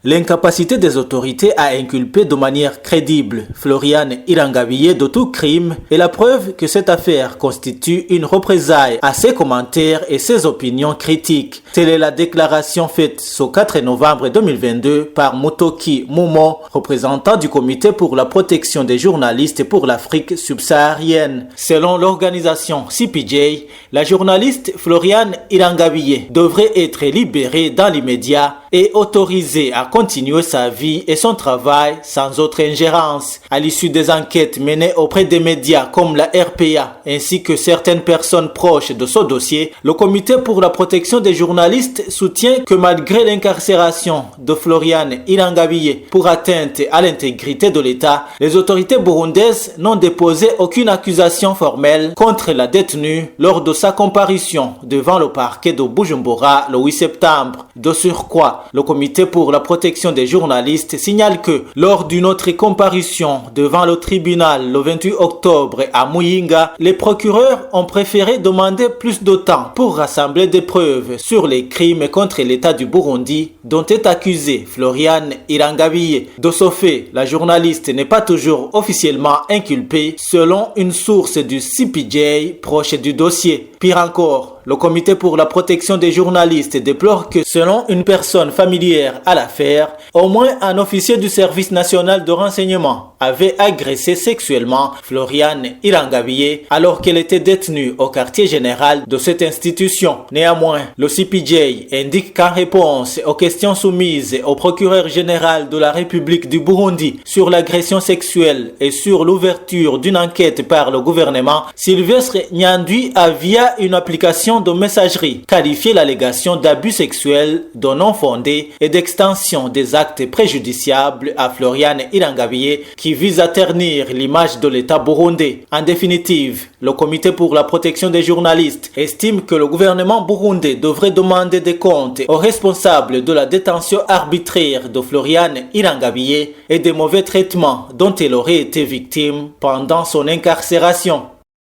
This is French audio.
L'incapacité des autorités à inculper de manière crédible Floriane Irangavie de tout crime est la preuve que cette affaire constitue une représaille à ses commentaires et ses opinions critiques. Telle est la déclaration faite ce 4 novembre 2022 par Mutoki Mumo, représentant du Comité pour la protection des journalistes pour l'Afrique subsaharienne. Selon l'organisation CPJ, la journaliste Floriane Irangavie devrait être libérée dans l'immédiat et autorisée à continuer sa vie et son travail sans autre ingérence. À l'issue des enquêtes menées auprès des médias comme la RPA ainsi que certaines personnes proches de ce dossier, le Comité pour la protection des journalistes soutient que malgré l'incarcération de Floriane Irangavie pour atteinte à l'intégrité de l'État, les autorités burundaises n'ont déposé aucune accusation formelle contre la détenue lors de sa comparution devant le parquet de Bujumbura le 8 septembre. De surcroît, le Comité pour la protection des journalistes signale que lors d'une autre comparution devant le tribunal le 28 octobre à Muyinga, les procureurs ont préféré demander plus de temps pour rassembler des preuves sur les crimes contre l'État du Burundi dont est accusée Floriane Irangavie. De ce fait, la journaliste n'est pas toujours officiellement inculpée selon une source du CPJ proche du dossier. Pire encore, le Comité pour la protection des journalistes déplore que selon une personne familière à l'affaire, au moins un officier du service national de renseignement avait agressé sexuellement Floriane Irangavie alors qu'elle était détenue au quartier général de cette institution. Néanmoins, le CPJ indique qu'en réponse aux questions soumises au procureur général de la République du Burundi sur l'agression sexuelle et sur l'ouverture d'une enquête par le gouvernement, Sylvestre Nyandwi a via une application de messagerie qualifié l'allégation d'abus sexuels de non fondés et d'extension des actes préjudiciables à Floriane Irangavie qui vise à ternir l'image de l'État burundais. En définitive, le Comité pour la protection des journalistes estime que le gouvernement burundais devrait demander des comptes aux responsables de la détention arbitraire de Floriane Irangavie et des mauvais traitements dont elle aurait été victime pendant son incarcération.